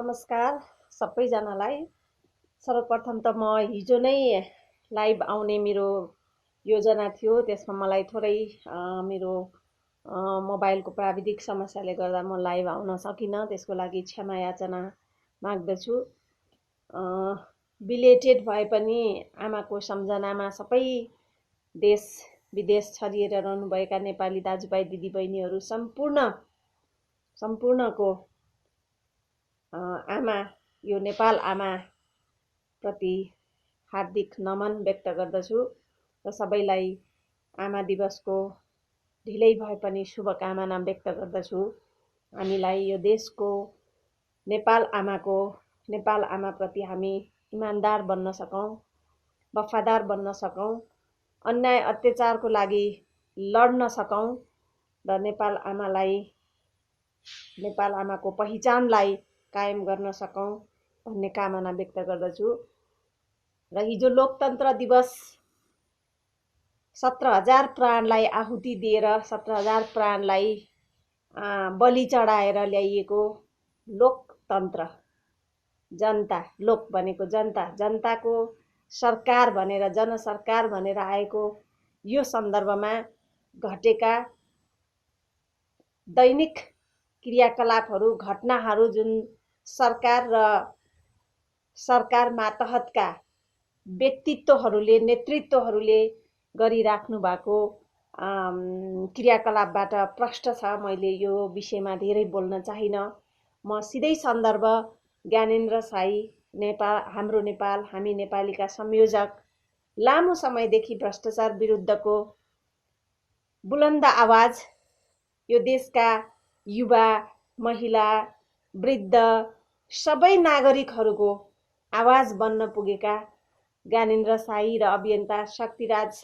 नमस्कार सबैजनालाई। सर्वप्रथम त म हिजो नै लाइभ आउने मेरो योजना थियो। त्यसमा मलाई थोरै मेरो मोबाइलको प्राविधिक समस्याले गर्दा म लाइभ आउन सकिनँ। त्यसको लागि क्षमा याचना माग्दछु। बिलेटेड भए पनि आमाको सम्झनामा सबै देश विदेश छरिएर रहनुभएका नेपाली दाजुभाइ दिदीबहिनीहरू सम्पूर्णको आमा यो नेपाल आमा प्रति हार्दिक नमन व्यक्त गर्दछु र सबैलाई आमा दिवसको ढिलै भए पनि शुभकामना व्यक्त गर्दछु। हामीलाई यो देशको नेपाल आमाप्रति हामी इमानदार बन्न सकौँ, वफादार बन्न सकौँ, अन्याय अत्याचारको लागि लड्न सकौँ र नेपाल आमाको पहिचानलाई कायम गर्न सकौँ भन्ने कामना व्यक्त गर्दछु। र हिजो लोकतन्त्र दिवस 17,000 प्राणलाई आहुति दिएर 17,000 प्राणलाई बलि चढाएर ल्याइएको लोकतन्त्र, जनता, लोक भनेको जनता, जनताको सरकार भनेर जनसरकार भनेर आएको यो सन्दर्भमा घटेका दैनिक क्रियाकलापहरू, घटनाहरू जुन सरकार र सरकार मातहतका व्यक्तित्वहरूले, नेतृत्वहरूले गरिराख्नु भएको क्रियाकलापबाट प्रष्ट छ। मैले यो विषयमा धेरै बोल्न चाहिनँ। म सिधै सन्दर्भ ज्ञानेन्द्र साई, नेपाल, हाम्रो नेपाल, हामी नेपालीका संयोजक, लामो समयदेखि भ्रष्टाचार विरुद्धको बुलन्द आवाज, यो देशका युवा, महिला, वृद्ध सबै नागरिकहरूको आवाज बन्न पुगेका ज्ञानेन्द्र साई र अभियन्ता शक्तिराज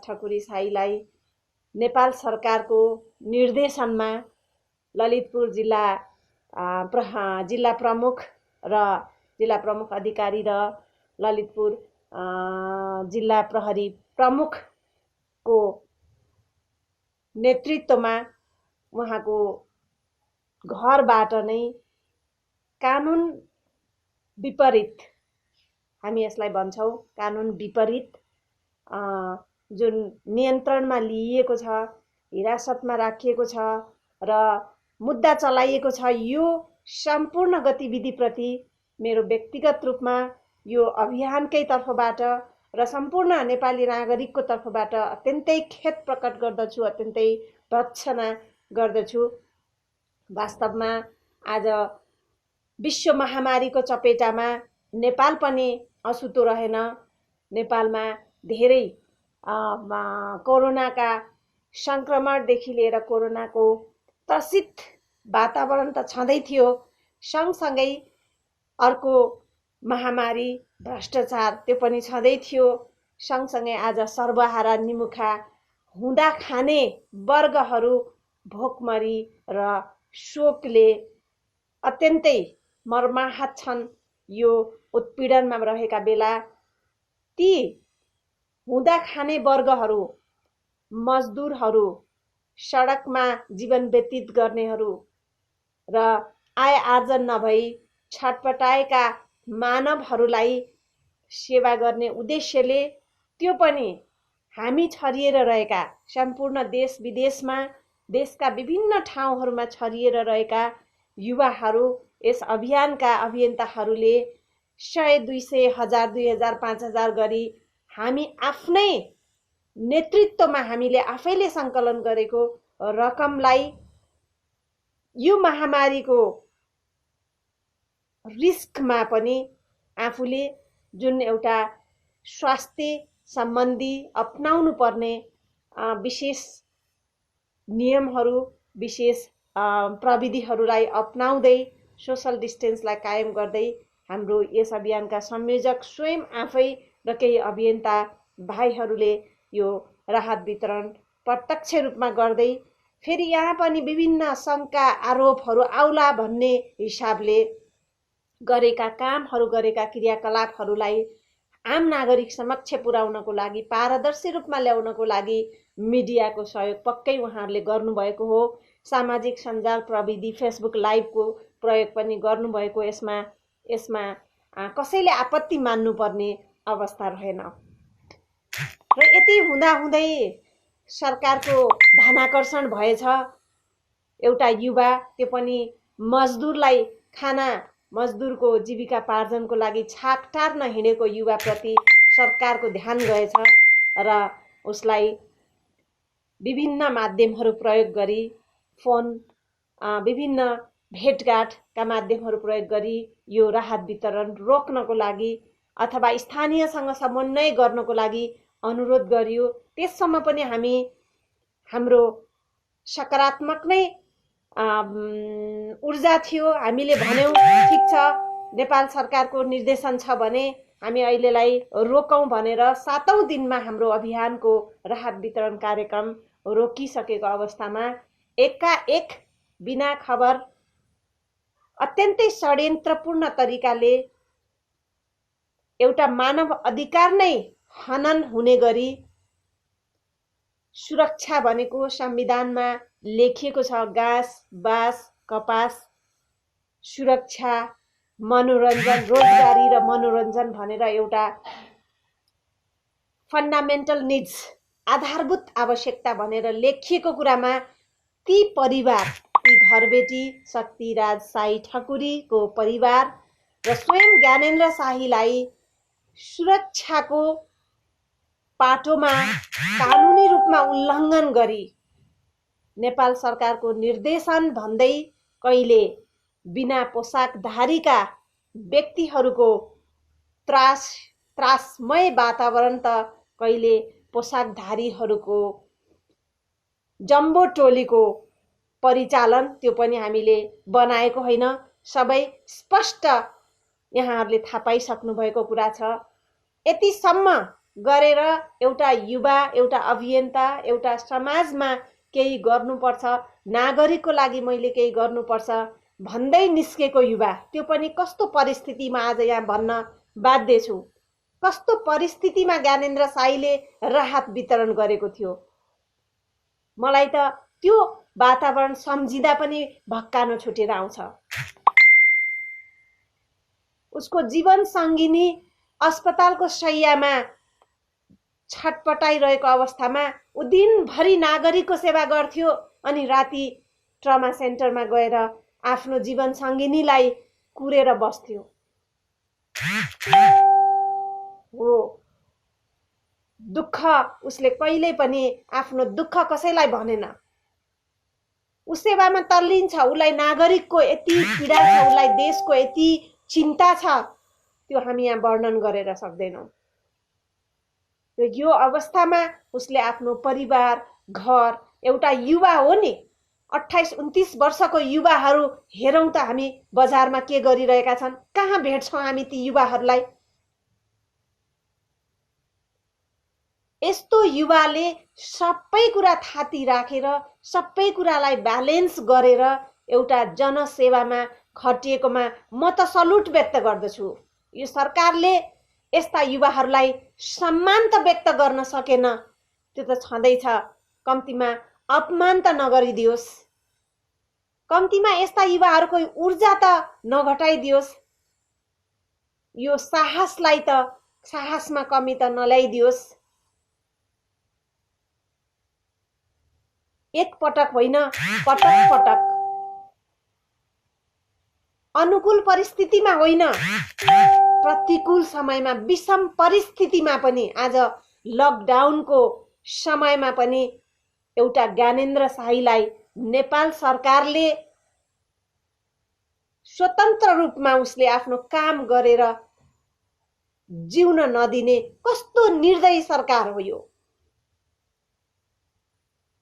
ठकुरी साईलाई नेपाल सरकारको निर्देशनमा ललितपुर जिल्ला प्रमुख अधिकारी र ललितपुर जिल्ला प्रहरी प्रमुखको नेतृत्वमा उहाँको घरबाट नै कानुन विपरीत, हामी यसलाई भन्छौँ कानुन विपरीत, जुन नियन्त्रणमा लिइएको छ, हिरासतमा राखिएको छ र मुद्दा चलाइएको छ, यो सम्पूर्ण गतिविधिप्रति मेरो व्यक्तिगत रूपमा यो अभियानकै तर्फबाट र सम्पूर्ण नेपाली नागरिकको तर्फबाट अत्यन्तै खेद प्रकट गर्दछु, अत्यन्तै भर्त्सना गर्दछु। वास्तवमा आज विश्व महामारीको चपेटामा नेपाल पनि अछुतो रहेन। नेपालमा धेरै कोरोनाका सङ्क्रमणदेखि लिएर कोरोनाको त्रसित वातावरण त छँदै थियो, सँगसँगै अर्को महामारी भ्रष्टाचार त्यो पनि छँदै थियो। सँगसँगै आज सर्वहारा निमुखा हुँदा खाने वर्गहरू भोकमरी र शोकले अत्यन्तै मर्माहत छन्। यो उत्पीडनमा रहेका बेला ती हुँदा खाने वर्गहरू, मजदुरहरू, सडकमा जीवन व्यतीत गर्नेहरू र आय आर्जन नभई छटपटाएका मानवहरूलाई सेवा गर्ने उद्देश्यले त्यो पनि हामी छरिएर रहेका सम्पूर्ण देश विदेशमा, देशका विभिन्न ठाउँहरूमा छरिएर रहेका युवाहरू, यस अभियानका अभियन्ताहरूले 100, 200, 1000, 2000, 5000 गरी हामी आफ्नै नेतृत्वमा हामीले आफैले सङ्कलन गरेको रकमलाई यो महामारीको रिस्कमा पनि आफूले जुन एउटा स्वास्थ्य सम्बन्धी अपनाउनु पर्ने विशेष नियमहरू, विशेष प्रविधिहरूलाई अपनाउँदै सोसल डिस्टेन्सलाई कायम गर्दै हाम्रो यस अभियानका संयोजक स्वयं आफै र केही अभियन्ता भाइहरूले यो राहत वितरण प्रत्यक्ष रूपमा गर्दै फेरि यहाँ पनि विभिन्न शङ्का आरोपहरू आउला भन्ने हिसाबले गरेका कामहरू, गरेका क्रियाकलापहरूलाई आम नागरिक समक्ष पुर्याउनको लागि, पारदर्शी रूपमा ल्याउनको लागि मिडियाको सहयोग पक्कै उहाँहरूले गर्नुभएको हो। सामाजिक सञ्जाल प्रविधि फेसबुक लाइभको प्रयोग पनि गर्नुभएको यसमा कसैले आपत्ति मान्नुपर्ने अवस्था रहेन। र यति हुँदाहुँदै सरकारको ध्यानाकर्षण भएछ एउटा युवा, त्यो पनि मजदुरको जीविकापार्जनको लागि छाक टार्न हिँडेको युवाप्रति सरकारको ध्यान गएछ र उसलाई विभिन्न माध्यमहरू प्रयोग गरी फोन, विभिन्न भेटघाटका माध्यमहरू प्रयोग गरी यो राहत वितरण रोक्नको लागि अथवा स्थानीयसँग समन्वय गर्नको लागि अनुरोध गरियो। त्यससम्म पनि हाम्रो सकारात्मक नै ऊर्जा थियो। हामीले भन्यौँ ठिक छ, नेपाल सरकारको निर्देशन छ भने हामी अहिलेलाई रोकौँ भनेर 7औं दिनमा हाम्रो अभियानको राहत वितरण कार्यक्रम रोकिसकेको अवस्थामा एकाएक बिना खबर अत्यन्तै षड्यन्त्रपूर्ण तरिकाले एउटा मानव अधिकार नै हनन हुने गरी सुरक्षा भनेको संविधानमा लेखिएको छ। घाँस, बाँस, कपास, सुरक्षा, मनोरञ्जन, रोजगारी र मनोरञ्जन भनेर एउटा फन्डामेन्टल निड्स, आधारभूत आवश्यकता भनेर लेखिएको कुरामा ती परिवार, ती घरबेटी शक्तिराज साई ठकुरीको परिवार र स्वयं ज्ञानेन्द्र शाहीलाई सुरक्षाको पाटोमा कानुनी रूपमा उल्लङ्घन गरी नेपाल सरकारको निर्देशन भन्दै कहिले बिना पोसाकधारीका व्यक्तिहरूको त्रासमय वातावरण त कहिले पोसाकधारीहरूको जम्बो टोलीको परिचालन, त्यो पनि हामीले बनाएको होइन। सबै स्पष्ट यहाँहरूले थाहा पाइसक्नु भएको कुरा छ। यतिसम्म गरेर एउटा युवा, एउटा अभियन्ता, एउटा समाजमा केही गर्नुपर्छ, नागरिकको लागि मैले केही गर्नुपर्छ भन्दै निस्केको युवा, त्यो पनि कस्तो परिस्थितिमा आज यहाँ भन्न बाध्य छु। कस्तो परिस्थितिमा ज्ञानेन्द्र शाहीले राहत वितरण गरेको थियो। मलाई त त्यो वातावरण सम्झिँदा पनि भक्कानो छुटेर आउँछ। उसको जीवन सङ्गिनी अस्पतालको शैय्यामा छटपटाइरहेको अवस्थामा ऊ दिनभरि नागरिकको सेवा गर्थ्यो अनि राति ट्रमा सेन्टरमा गएर आफ्नो जीवन सङ्गिनीलाई कुरेर बस्थ्यो। हो, दुःख उसले कहिल्यै पनि आफ्नो दुःख कसैलाई भनेन। ऊ सेवामा तल्लिन्छ, उसलाई नागरिकको यति पीडा छ, उसलाई देशको यति चिन्ता छ, त्यो हामी यहाँ वर्णन गरेर सक्दैनौँ। यो अवस्थामा उसले आफ्नो परिवार, घर, एउटा युवा हो नि, 28-29 वर्षको युवाहरू हेरौँ त हामी बजारमा के गरिरहेका छन्, कहाँ भेट्छौँ हामी ती युवाहरूलाई। यस्तो युवाले सबै कुरा थाती राखेर सबै कुरालाई ब्यालेन्स गरेर एउटा जनसेवामा खटिएकोमा म त सल्युट व्यक्त गर्दछु। यो सरकारले यस्ता युवाहरूलाई सम्मान त व्यक्त गर्न सकेन, त्यो त छँदैछ। कम्तीमा अपमान त नगरिदियोस्, कम्तीमा यस्ता युवाहरूको ऊर्जा त नघटाइदियोस्, यो साहसलाई त साहसमा कमी त नल्याइदियोस्। एक पटक होइन, पटक पटक अनुकूल परिस्थितिमा होइन, प्रतिकूल समयमा, विषम परिस्थितिमा पनि, आज लकडाउनको समयमा पनि एउटा ज्ञानेन्द्र शाहीलाई नेपाल सरकारले स्वतन्त्र रूपमा उसले आफ्नो काम गरेर जिउन नदिने कस्तो निर्दयी सरकार हो यो,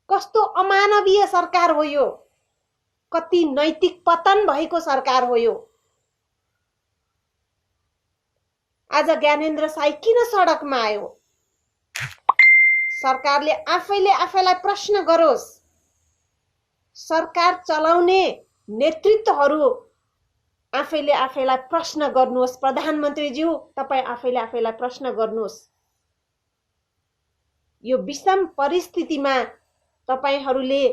कस्तो अमानवीय सरकार हो यो, कति नैतिक पतन भएको सरकार हो यो। आज ज्ञानेन्द्र शाही किन सडकमा आयो? सरकारले आफैले आफैलाई प्रश्न गरोस्। सरकार चलाउने नेतृत्वहरू आफैले आफैलाई प्रश्न गर्नुहोस्। प्रधानमन्त्रीज्यू, तपाईँ आफैले आफैलाई प्रश्न गर्नुहोस्। यो विषम परिस्थितिमा तपाईहरूले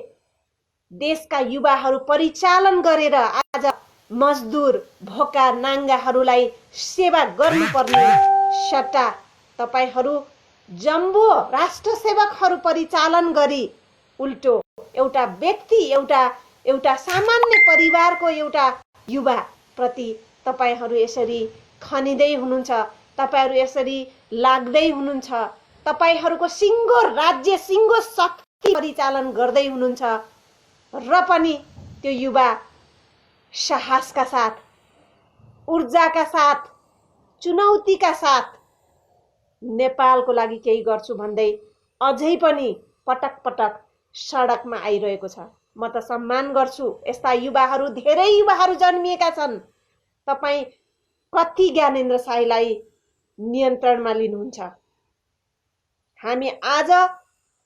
देशका युवाहरू परिचालन गरेर आज मजदुर भोका नाङ्गाहरूलाई सेवा गर्नुपर्ने सट्टा तपाईहरू जम्बो राष्ट्र सेवकहरू परिचालन गरी उल्टो एउटा व्यक्ति एउटा सामान्य परिवारको एउटा युवा प्रति तपाईहरू यसरी खनिँदै हुनुहुन्छ, तपाईहरू यसरी लाग्दै हुनुहुन्छ, तपाईहरूको सिङ्गो राज्य सिङ्गो शक्ति परिचालन गर्दै हुनुहुन्छ र पनि त्यो युवा साहसका साथ, ऊर्जाका साथ, चुनौतीका साथ नेपालको लागि केही गर्छु भन्दै अझै पनि पटक पटक सडकमा आइरहेको छ। म त सम्मान गर्छु, यस्ता युवाहरू धेरै युवाहरू जन्मिएका छन्। तपाईँ कति ज्ञानेन्द्र साईलाई नियन्त्रणमा लिनुहुन्छ? हामी आज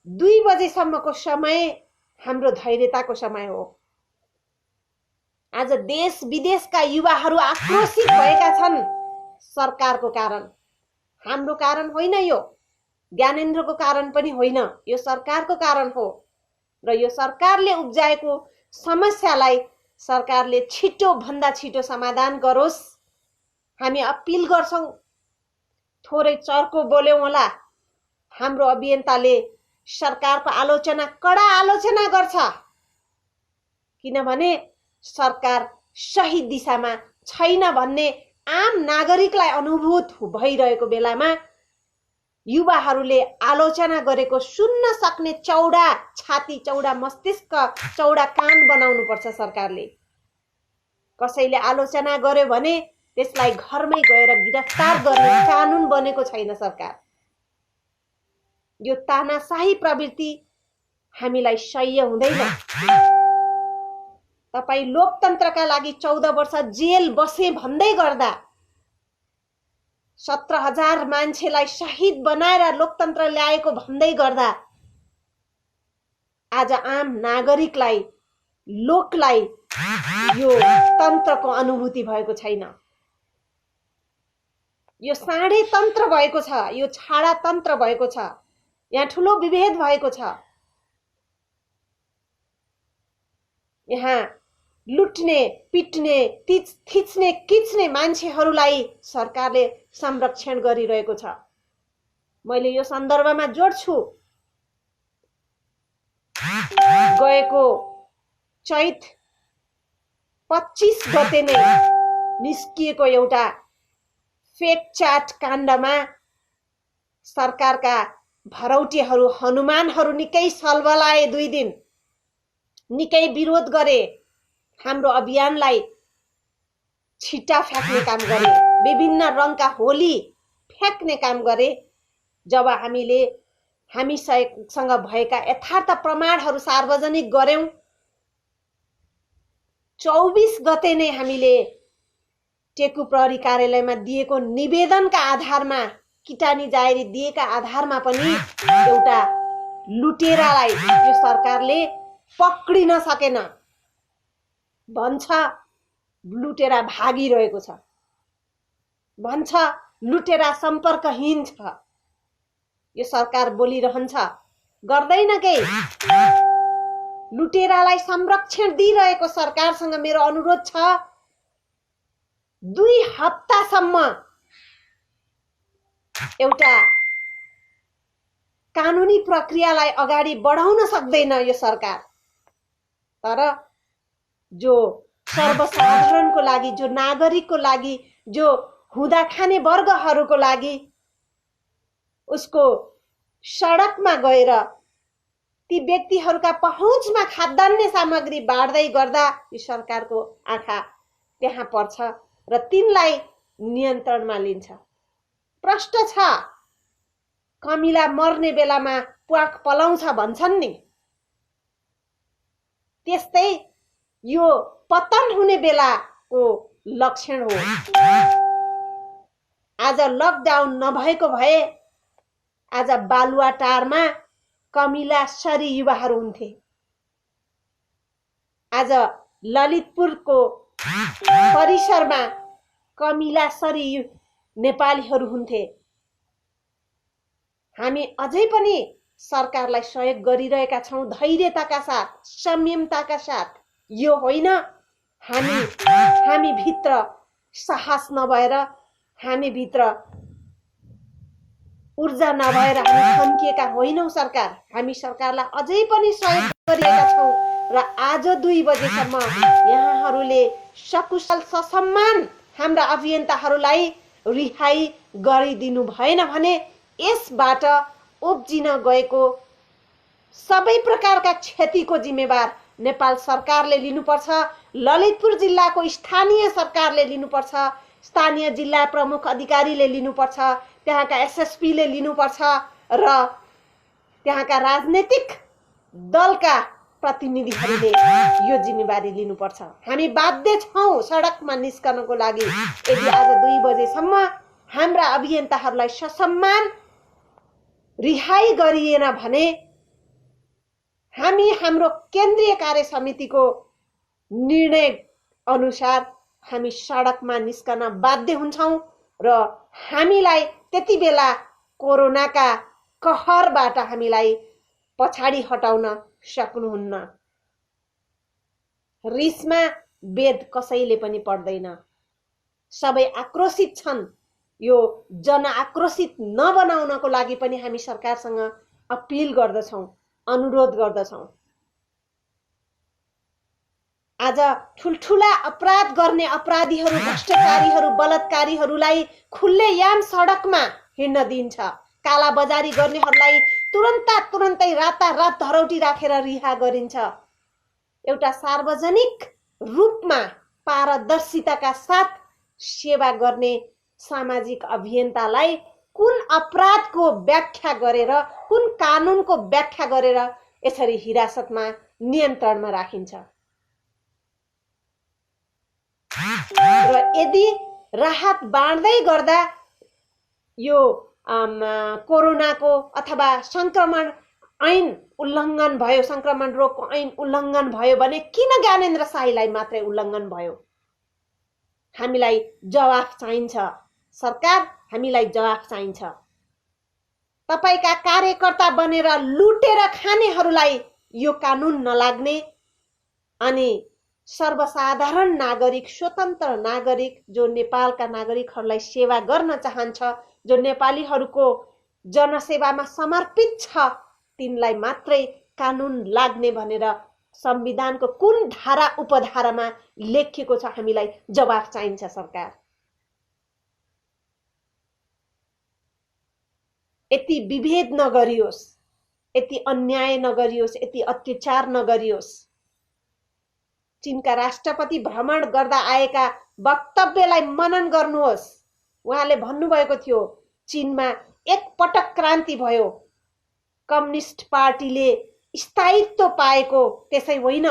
2 बजेसम्मको समय हाम्रो धैर्यताको समय हो। आज देश विदेशका युवाहरू आक्रोशित भएका छन् सरकारको कारण। हाम्रो कारण होइन, यो ज्ञानेन्द्रको कारण पनि होइन, यो सरकारको कारण हो। र यो सरकारले उब्जाएको समस्यालाई सरकारले छिटो भन्दा छिटो समाधान गरोस्। हामी अपिल गर्छौँ। थोरै चर्को बोल्यौँ होला, हाम्रो अभियन्ताले सरकारको आलोचना, कडा आलोचना गर्छ, किनभने सरकार सही दिशामा छैन भन्ने आम नागरिकलाई अनुभूत भइरहेको बेलामा युवाहरूले आलोचना गरेको सुन्न सक्ने चौडा छाती, चौडा मस्तिष्क, चौडा कान बनाउनु पर्छ सरकारले। कसैले आलोचना गर्यो भने त्यसलाई घरमै गएर गिरफ्तार गर्ने कानुन बनेको छैन सरकार। यो तानाशाही प्रवृत्ति हामीलाई सह्य हुँदैन। तपाईँ लोकतन्त्रका लागि 14 वर्ष जेल बसे भन्दै गर्दा 17,000 मान्छेलाई शहीद बनाएर लोकतन्त्र ल्याएको भन्दै गर्दा आज आम नागरिकलाई, लोकलाई यो तन्त्रको अनुभूति भएको छैन। यो साँडे तन्त्र भएको छ, यो छाडा तन्त्र भएको छ। यहाँ ठुलो विभेद भएको छ। यहाँ लुट्ने, पिट्ने, थिच्ने, किच्ने मान्छेहरूलाई सरकारले संरक्षण गरिरहेको छ। मैले यो सन्दर्भमा जोड्छु, गएको चैत 25 गते नै निस्किएको एउटा फेक चाट काण्डमा सरकारका भरौटेहरू, हनुमानहरू निकै सलबलाए। 2 दिन निकै विरोध गरे, हाम्रो अभियानलाई छिट्टा फ्याँक्ने काम गरे, विभिन्न रङका होली फ्याँक्ने काम गरे। जब हामीसँग भएका यथार्थ प्रमाणहरू सार्वजनिक गर्यौं, 24 गते नै हामीले टेकु प्रहरी कार्यालयमा दिएको निवेदनका आधारमा, किटानी जाहेरी दिएका आधारमा पनि एउटा लुटेरालाई यो सरकारले पक्रिन सकेन। भन्छ लुटेरा भागिरहेको छ, भन्छ लुटेरा सम्पर्कहीन छ। यो सरकार बोलिरहन्छ, गर्दैन केही। लुटेरालाई संरक्षण दिइरहेको सरकारसँग मेरो अनुरोध छ, 2 हप्तासम्म एउटा कानुनी प्रक्रियालाई अगाडि बढाउन सक्दैन यो सरकार। तर जो सर्वसाधारणको लागि, जो नागरिकको लागि, जो हुँदा खाने वर्गहरूको लागि उसको सडकमा गएर ती व्यक्तिहरूका पहुँचमा खाद्यान्न सामग्री बाँड्दै गर्दा यो सरकारको आँखा त्यहाँ पर्छ र तिनलाई नियन्त्रणमा लिन्छ। प्रश्न छ, कमिला मर्ने बेलामा प्वाक पलाउँछ भन्छन् नि, त्यस्तै यो पतन हुने बेलाको लक्षण हो। आज लकडाउन नभएको भए आज बालुवाटारमा कमिला सरी युवाहरू हुन्थे। आज ललितपुरको परिसरमा कमिला सरी नेपालीहरू हुन्थे। हामी अझै पनि सरकारलाई सहयोग गरिरहेका छौं, धैर्यताका साथ, संयमताका साथ। यो होइन हामी भित्र साहस नभएर, हामी भित्र ऊर्जा नभएर हामी थन्किएका होइनौँ। सरकार, हामी सरकारलाई अझै पनि सहयोग गरिरहेका छौँ र आज 2 बजेसम्म यहाँहरूले सकुशल ससम्मान हाम्रा अभियन्ताहरूलाई रिहाई गरिदिनु भएन भने यसबाट उब्जिन गएको सबै प्रकारका क्षतिको जिम्मेवार नेपाल सरकारले लिनुपर्छ। ललितपुर जिल्लाको स्थानीय सरकारले लिनुपर्छ, स्थानीय जिल्ला प्रमुख अधिकारीले लिनुपर्छ, त्यहाँका एसएसपीले लिनुपर्छ र त्यहाँका राजनीतिक दलका प्रतिनिधिहरूले यो जिम्मेवारी लिनुपर्छ। हामी बाध्य छौँ सडकमा निस्कनको लागि। यदि आज 2 बजेसम्म हाम्रा अभियन्ताहरूलाई ससम्मान रिहाई गरिएन भने हामी हाम्रो केन्द्रीय कार्य समितिको निर्णय अनुसार हामी सडकमा निस्कन बाध्य हुन्छौँ र हामीलाई त्यति बेला कोरोनाका कहरबाट हामीलाई पछाडि हटाउन सक्नुहुन्न। रिसमा वेद कसैले पनि पर्दैन। सबै आक्रोशित छन्। यो जनआक्रोशित नबनाउनको लागि पनि हामी सरकारसँग अपिल गर्दछौँ, अनुरोध गर्दछौँ। आज ठुल्ठुला अपराध गर्ने अपराधीहरू, भ्रष्टाचारीहरू, बलात्कारीहरूलाई खुल्लेआम सडकमा हिँड्न दिन्छ। काला बजारी गर्नेहरूलाई तुरन्तै रातारात धरौटी राखेर रिहा गरिन्छ। एउटा सार्वजनिक रूपमा पारदर्शिताका साथ सेवा गर्ने सामाजिक अभियन्तालाई कुन अपराधको व्याख्या गरेर, कुन कानुनको व्याख्या गरेर यसरी हिरासतमा नियन्त्रणमा राखिन्छ? र यदि राहत बाँड्दै गर्दा यो कोरोनाको अथवा संक्रमण ऐन उल्लङ्घन भयो, संक्रमण रोगको ऐन उल्लङ्घन भयो भने किन ज्ञानेन्द्र शाहीलाई मात्रै उल्लङ्घन भयो? हामीलाई जवाफ चाहिन्छ। सरकार, हामीलाई जवाफ चाहिन्छ। तपाईका कार्यकर्ता बनेर लुटेर खानेहरूलाई यो कानुन नलाग्ने अनि सर्वसाधारण नागरिक, स्वतन्त्र नागरिक जो नेपालका नागरिकहरूलाई सेवा गर्न चाहन्छ, जो नेपालीहरूको जनसेवामा समर्पित छ, तिनलाई मात्रै कानुन लाग्ने भनेर संविधानको कुन धारा उपधारामा लेखिएको छ? हामीलाई जवाफ चाहिन्छ। सरकार, यति विभेद नगरियोस्, यति अन्याय नगरियोस्, यति अत्याचार नगरियोस्। चीनका राष्ट्रपति भ्रमण गर्दा आएका वक्तव्यलाई मनन गर्नुहोस्। उहाँले भन्नुभएको थियो चीनमा एक पटक क्रान्ति भयो, कम्युनिस्ट पार्टीले स्थायित्व पाएको त्यसै होइन।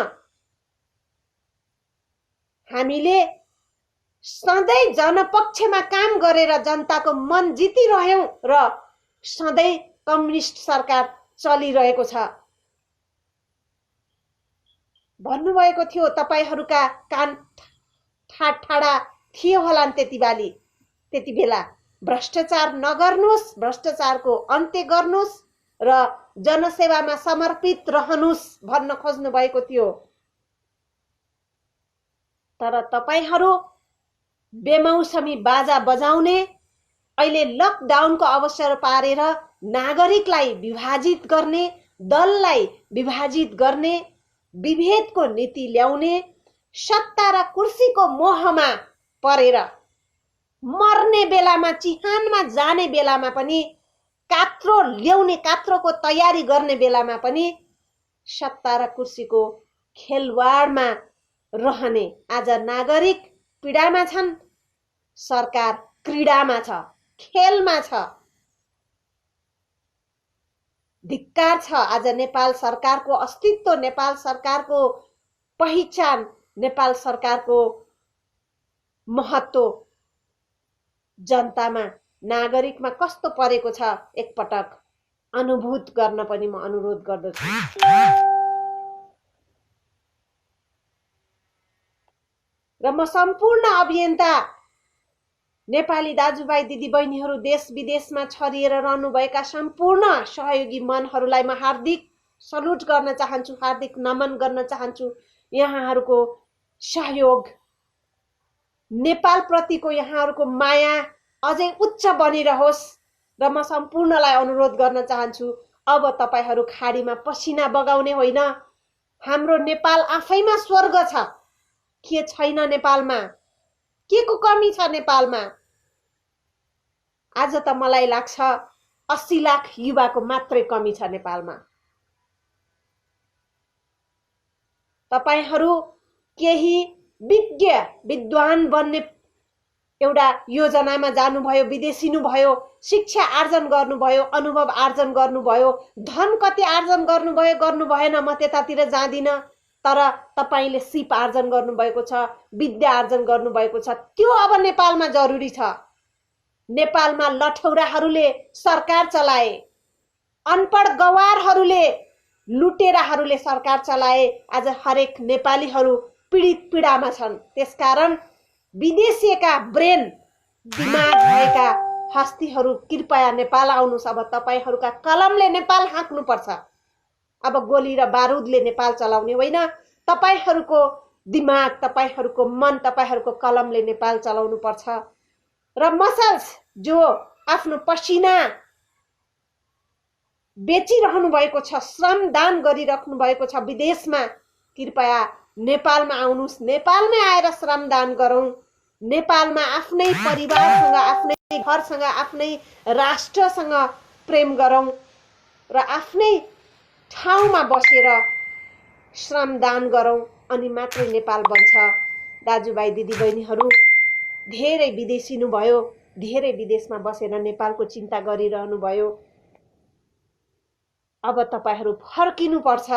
हामीले सधैँ जनपक्षमा काम गरेर जनताको मन जितिरह्यौं र सधैँ कम्युनिस्ट सरकार चलिरहेको छ। भन्नुभएको थियो तपाईहरूका कान ठाडा थियो होला त्यति बेला। भ्रष्टाचार नगर्नुहोस्, भ्रष्टाचारको अन्त्य गर्नुहोस् र जनसेवामा समर्पित रहनुहोस् भन्न खोज्नु भएको थियो। तर तपाईहरू बेमौसमी बाजा बजाउने, अहिले लकडाउनको अवसर पारेर नागरिकलाई विभाजित गर्ने, दललाई विभाजित गर्ने, विभेदको नीति ल्याउने, सत्ता र कुर्सीको मोहमा परेर मर्ने बेलामा, चिहानमा जाने बेलामा पनि, कात्रो ल्याउने, कात्रोको तयारी गर्ने बेलामा पनि सत्ता र कुर्सीको खेलवाडमा रहने आज नागरिक पीडामा छन्। सरकार क्रीडामा छ, खेलमा छ। धिक्कार छ आज नेपाल सरकारको अस्तित्व, नेपाल सरकारको पहिचान, नेपाल सरकारको महत्त्व जनतामा, नागरिकमा कस्तो परेको छ एकपटक अनुभूत गर्न पनि म अनुरोध गर्दछु। र म सम्पूर्ण अभियन्ता नेपाली दाजुभाइ दिदीबहिनीहरू, देश विदेशमा छरिएर रहनुभएका सम्पूर्ण सहयोगी मनहरूलाई म हार्दिक सल्युट गर्न चाहन्छु, हार्दिक नमन गर्न चाहन्छु। यहाँहरूको सहयोग, नेपाल प्रतिको यहाँहरूको माया अझै उच्च बनिरहोस् र म सम्पूर्णलाई अनुरोध गर्न चाहन्छु, अब तपाईहरू खाडीमा पसिना बगाउने होइन। हाम्रो नेपाल आफैमा स्वर्ग छ। के छैन नेपालमा? के को कमी छ नेपालमा? आज त मलाई लाग्छ 80 लाख युवाको मात्रै कमी छ नेपालमा। तपाईहरू केही विज्ञ विद्वान बन्ने एउटा योजनामा जानुभयो, विदेशिनु भयो, शिक्षा आर्जन गर्नुभयो, अनुभव आर्जन गर्नुभयो, धन कति आर्जन गर्नुभयो गर्नु भएन, म त्यतातिर जाँदिन। तर तपाईले सिप आर्जन गर्नुभएको छ, विद्या आर्जन गर्नुभएको छ, त्यो अब नेपालमा जरुरी छ। नेपालमा लठौराहरूले सरकार चलाए, अनपढ गवारहरूले, लुटेराहरूले सरकार चलाए। आज हरेक नेपालीहरू पीडित पीडामा छन्। त्यसकारण विदेशीका ब्रेन दिमाग भएका हस्तीहरू कृपया नेपाल आउनुस्। अब तपाईहरूका कलमले नेपाल हाँक्नुपर्छ। अब गोली र बारुदले नेपाल चलाउने होइन, तपाईहरूको दिमाग, तपाईहरूको मन, तपाईहरूको कलमले नेपाल चलाउनु पर्छ। र मसल्स जो आफ्नो पसिना बेचिरहनु भएको छ, श्रम दान गरिराख्नु भएको छ विदेशमा, कृपया नेपालमा आउनुस्। नेपालमै आएर श्रम दान गरौँ। नेपालमा आफ्नै परिवारसँग, आफ्नै घरसँग, आफ्नै राष्ट्रसँग प्रेम गरौँ र आफ्नै ठाउँमा बसेर श्रम दान गरौँ, अनि मात्रै नेपाल बन्छ। दाजुभाइ दिदीबहिनीहरू, धेरै विदेशिनु भयो, धेरै विदेशमा बसेर नेपालको चिन्ता गरिरहनु भयो। अब तपाईहरू फर्किनु पर्छ।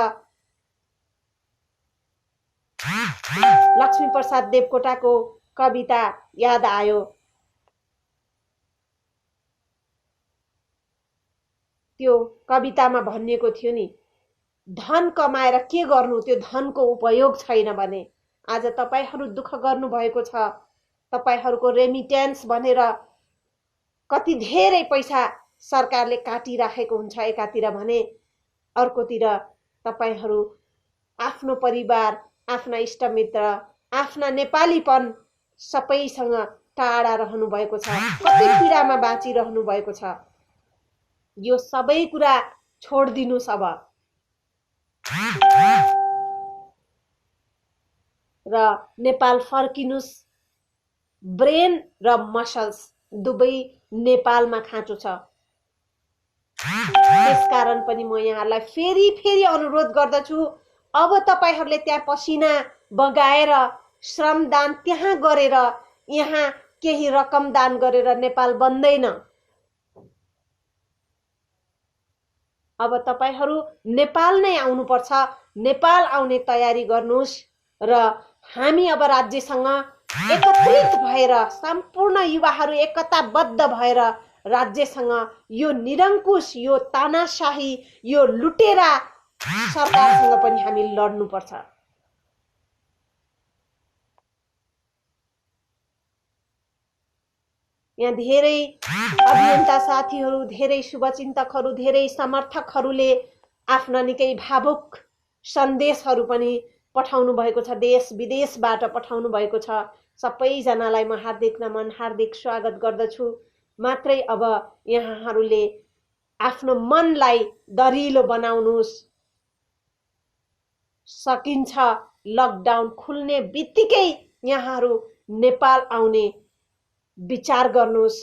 लक्ष्मीप्रसाद देवकोटाको कविता याद आयो। त्यो कवितामा भनिएको थियो नि, धन कमाएर के गर्नु, त्यो धनको उपयोग छैन भने। आज तपाईहरू दुःख गर्नु भएको छ। तपाईहरूको रेमिटेन्स भनेर कति धेरै पैसा सरकारले काटिराखेको हुन्छ एकातिर भने, अर्कोतिर तपाईहरू आफ्नो परिवार, आफ्ना इष्टमित्र, आफ्ना नेपालीपन सबैसँग टाढा रहनु भएको छ। कति पीडामा बाँचिरहनु भएको छ। यो सबै कुरा छोडिदिनुस् अब र नेपाल फर्किनुस्। ब्रेन र मसल्स दुवै नेपालमा खाँचो छ। त्यसकारण पनि म यहाँलाई फेरि फेरि अनुरोध गर्दछु, अब तपाईहरूले त्यहाँ पसिना बगाएर श्रमदान त्यहाँ गरेर, यहाँ केही रकम दान गरेर नेपाल बन्दैन। अब तपाईहरू नेपाल नै आउनुपर्छ। नेपाल आउने तयारी गर्नुस् र हामी अब राज्यसँग एकत्रित भएर, सम्पूर्ण युवाहरू एकताबद्ध भएर राज्यसँग यो निरङ्कुश, यो तानाशाही, यो लुटेरा सरकारसँग पनि हामी लड्नुपर्छ। यहाँ धेरै अभियन्ता साथीहरू, धेरै शुभचिन्तकहरू, धेरै समर्थकहरूले आफ्ना निकै भावुक सन्देशहरू पनि पठाउनु भएको छ, देश विदेशबाट पठाउनु भएको छ। सबैजनालाई म हार्दिक नमन, हार्दिक स्वागत गर्दछु। मात्रै अब यहाँहरूले आफ्नो मनलाई दरिलो बनाउनुस्। सकिन्छ, लकडाउन खुल्ने बित्तिकै यहाँहरू नेपाल आउने विचार गर्नुस्।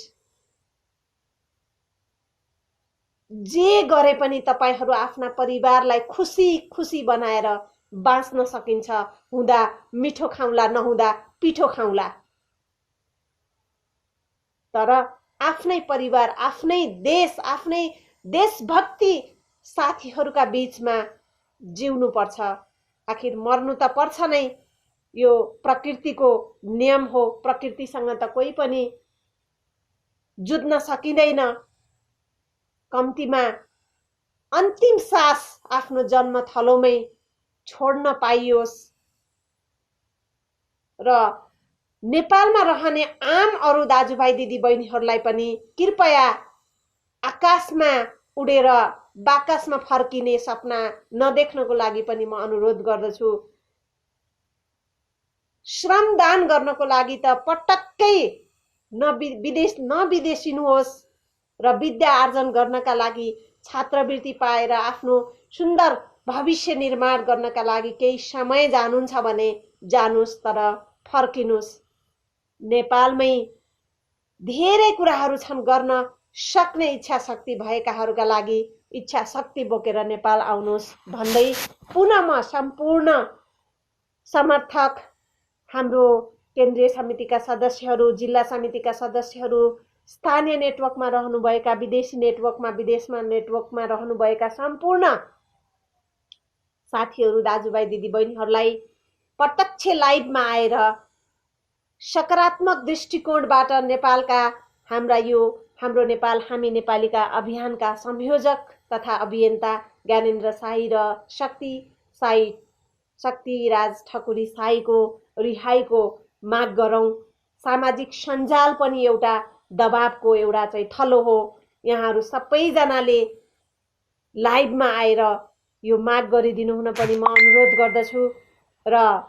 जे गरे पनि तपाईहरू आफ्ना परिवारलाई खुसी खुसी बनाएर बाँच्न सकिन्छ। हुँदा मिठो खाउँला, नहुँदा पिठो खाउँला, तर आफ्नै परिवार, आफ्नै देश, आफ्नै देशभक्ति साथीहरूका बीचमा जिउनु पर्छ। आखिर मर्नु त पर्छ नै, यो प्रकृतिको नियम हो। प्रकृतिसँग त कोही पनि जुझ्न सकिँदैन। कम्तीमा अन्तिम सास आफ्नो जन्म थलोमै छोड्न पाइयोस्। र नेपालमा रहने आम अरू दाजुभाइ दिदीबहिनीहरूलाई पनि कृपया आकाशमा उडेर बाकसमा फर्किने सपना नदेख्नको लागि पनि म अनुरोध गर्दछु। श्रमदान गर्नको लागि त पटक्कै नविदेशिनुहोस् र विद्या आर्जन गर्नका लागि छात्रवृत्ति पाएर आफ्नो सुन्दर भविष्य निर्माण गर्नका लागि केही समय जानुहुन्छ भने जानुस्, तर फर्किनुस्। नेपालमै धेरै कुराहरू छन् गर्न सक्ने इच्छा शक्ति भएकाहरूका लागि इच्छा शक्ति बोकेर नेपाल आउनुहोस् भन्दै पुनः म सम्पूर्ण समर्थक, हाम्रो केन्द्रीय समितिका सदस्यहरू, जिल्ला समितिका सदस्यहरू, स्थानीय नेटवर्कमा रहनुभएका, विदेशी नेटवर्कमा, विदेशमा नेटवर्कमा रहनुभएका सम्पूर्ण साथीहरू, दाजुभाइ, दिदीबहिनीहरूलाई प्रत्यक्ष लाइभमा आएर सकारात्मक दृष्टिकोणबाट नेपालका हाम्रो नेपाल हामी नेपालीका अभियानका संयोजक तथा अभियन्ता ज्ञानेन्द्र साई र शक्तिराज ठकुरी साईको रिहाईको माग गरौँ। सामाजिक सञ्जाल पनि एउटा दबावको एउटा चाहिँ थलो हो। यहाँहरू सबैजनाले लाइभमा आएर यो माग गरिदिनु हुन पनि म अनुरोध गर्दछु। र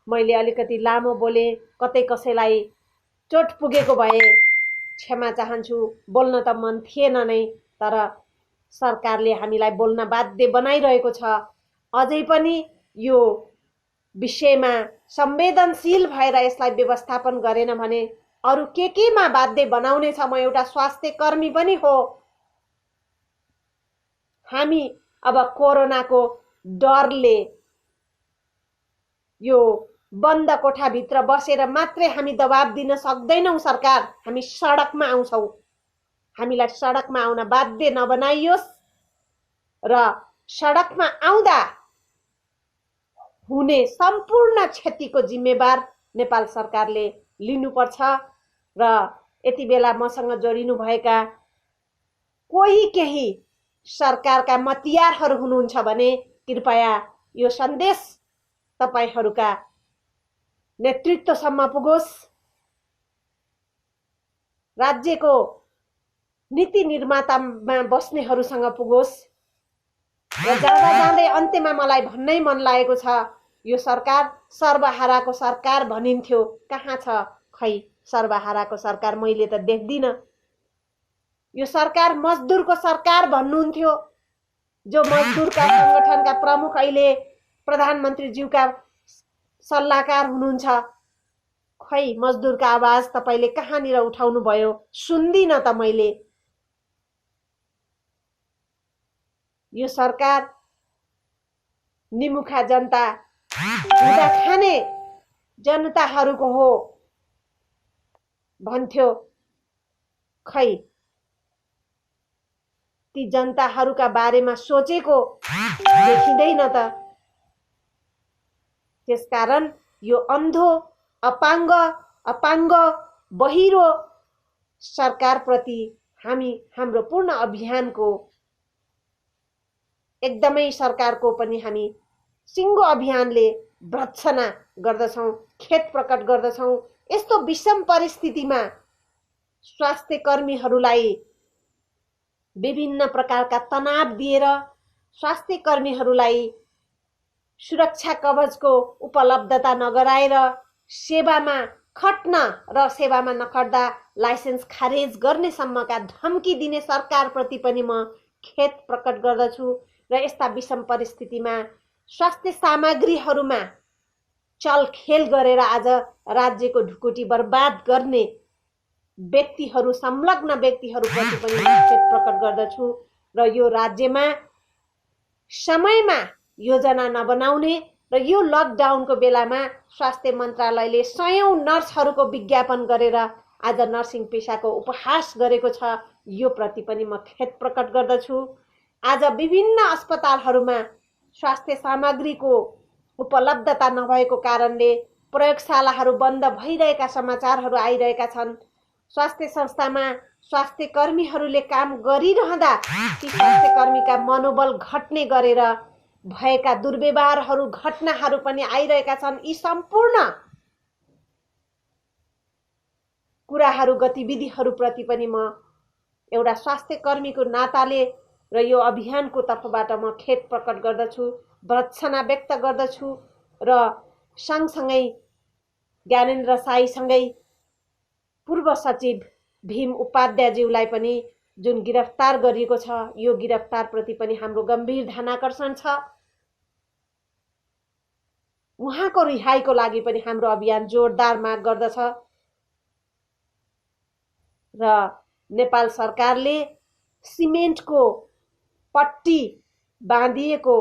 मैले अलिकति लामो बोले, कतै कसैलाई चोट पुगेको भए क्षमा चाहन्छु। बोल्न त मन थिएन नै, तर सरकारले हामीलाई बोल्न बाध्य बनाइरहेको छ। अझै पनि यो विषयमा संवेदनशील भएर यसलाई व्यवस्थापन गरेन भने अरू केमा बाध्य बनाउने छ। म एउटा स्वास्थ्य कर्मी पनि हो। हामी अब कोरोनाको डरले यो बन्द कोठाभित्र बसेर मात्रै हामी दबाब दिन सक्दैनौँ। सरकार, हामी सडकमा आउँछौँ। हामीलाई सडकमा आउन बाध्य नबनाइयोस् र सडकमा आउँदा हुने सम्पूर्ण क्षतिको जिम्मेवार नेपाल सरकारले लिनुपर्छ। र यति बेला मसँग जोडिनु भएका केही सरकारका मतियारहरू हुनुहुन्छ भने कृपया यो सन्देश तपाईहरूका नेतृत्वसम्म पुगोस्, राज्यको नीति निर्मातामा बस्नेहरूसँग पुगोस्। र जाँदै अन्त्यमा मलाई भन्नै मन लागेको छ, यो सरकार सर्वहाराको सरकार भनिन्थ्यो, कहाँ छ खै सर्वहाराको सरकार? मैले त देख्दिन। यो सरकार मजदुरको सरकार भन्नुहुन्थ्यो। जो मजदुरका संगठनका प्रमुख अहिले प्रधानमन्त्रीज्यूका सल्लाहकार हुनुहुन्छ, खै मजदुरका आवाज तपाईले कहाँनिर उठाउनु भयो? सुन्दिन त मैले। यो सरकार निमुखा जनता हुँदा खाने जनताहरूको हो भन्थ्यो, खै ती जनताहरूका बारेमा सोचेको देखिँदैन त। त्यसकारण यो अन्धो, अपाङ्ग, बहिरो सरकारप्रति हाम्रो पूर्ण अभियानको एकदमै सरकारको पनि हामी सिङ्गो अभियानले भर्त्सना गर्दछौँ, खेद प्रकट गर्दछौँ। यस्तो विषम परिस्थितिमा स्वास्थ्य कर्मीहरूलाई विभिन्न प्रकारका तनाव दिएर स्वास्थ्य कर्मीहरूलाई सुरक्षा कवचको उपलब्धता नगराएर सेवामा खट्न र सेवामा नखट्दा लाइसेन्स खारेज गर्ने सम्मका धम्की दिने सरकारप्रति पनि म खेद प्रकट गर्दछु। र यस्ता विषम परिस्थितिमा स्वास्थ्य सामग्रीहरूमा चलखेल गरेर आज राज्यको ढुकुटी बर्बाद गर्ने व्यक्तिहरू, संलग्न व्यक्तिहरूप्रति पनि खेद प्रकट गर्दछु। र यो राज्यमा समयमा योजना नबनाउने र यो लकडाउनको बेलामा स्वास्थ्य मन्त्रालयले 100औं नर्सहरूको विज्ञापन गरेर आज नर्सिङ पेसाको उपहास गरेको छ, यो प्रति पनि म खेद प्रकट गर्दछु। आज विभिन्न अस्पतालहरूमा स्वास्थ्य सामग्रीको उपलब्धता नभएको कारणले प्रयोगशालाहरू बन्द भइरहेका समाचारहरू आइरहेका छन्। स्वास्थ्य संस्थामा स्वास्थ्य कर्मीहरूले काम गरिरहँदा ती स्वास्थ्य कर्मीका मनोबल घट्ने गरेर भएका दुर्व्यवहारहरू, घटनाहरू पनि आइरहेका छन्। यी सम्पूर्ण कुराहरू, गतिविधिहरूप्रति पनि म एउटा स्वास्थ्य कर्मीको नाताले र यो अभियानको तर्फबाट म खेद प्रकट गर्दछु, भर्त्सना व्यक्त गर्दछु। र सँगसँगै ज्ञानेन्द्र साईसँगै पूर्व सचिव भीम उपाध्यायज्यूलाई पनि जुन गिरफ्तार गरिएको छ, यो गिरफ्तारप्रति पनि हाम्रो गम्भीर ध्यानाकर्षण छ। उहाँको रिहाईको लागि पनि हाम्रो अभियान जोरदार माग गर्दछ र नेपाल सरकारले सिमेन्टको पट्टी बाँधिएको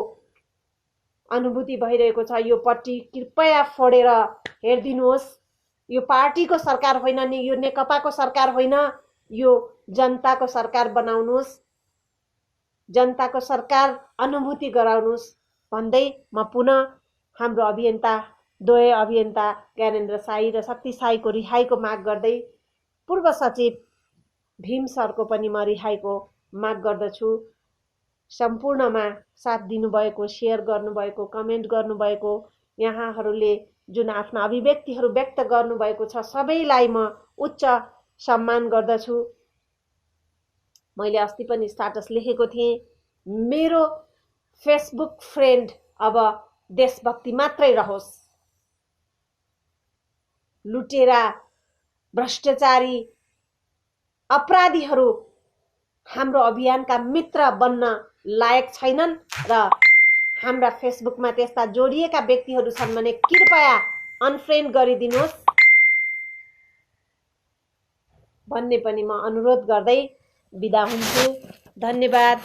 अनुभूति भइरहेको छ। यो पट्टी कृपया फोडेर हेरिदिनुहोस्। यो पार्टीको सरकार होइन नि, यो नेकपाको सरकार होइन, यो जनताको सरकार बनाउनुहोस्, जनताको सरकार अनुभूति गराउनुहोस् भन्दै म पुनः हाम्रो अभियन्ता द्वय अभियन्ता ज्ञानेन्द्र साई र शक्ति साईको रिहाईको माग गर्दै पूर्व सचिव भीम सरको पनि म रिहाईको माग गर्दछु। सम्पूर्णमा साथ दिनुभएको, सेयर गर्नुभएको, कमेन्ट गर्नुभएको, यहाँहरूले जुन आफ्ना अभिव्यक्तिहरू व्यक्त गर्नुभएको छ, सबैलाई म उच्च सम्मान गर्दछु। मैले अस्ति पनि स्ट्याटस लेखेको थिएँ, मेरो फेसबुक फ्रेन्ड अब देशभक्ति मात्रै रहोस्। लुटेरा, भ्रष्टाचारी, अपराधीहरू हाम्रो अभियानका मित्र बन्न लायक छैनन् र हाम्रा फेसबुकमा त्यस्ता जोडिएका व्यक्तिहरू छन् भने कृपया अनफ्रेन्ड गरिदिनुहोस् भन्ने पनि म अनुरोध गर्दै बिदा हुन्छु। धन्यवाद।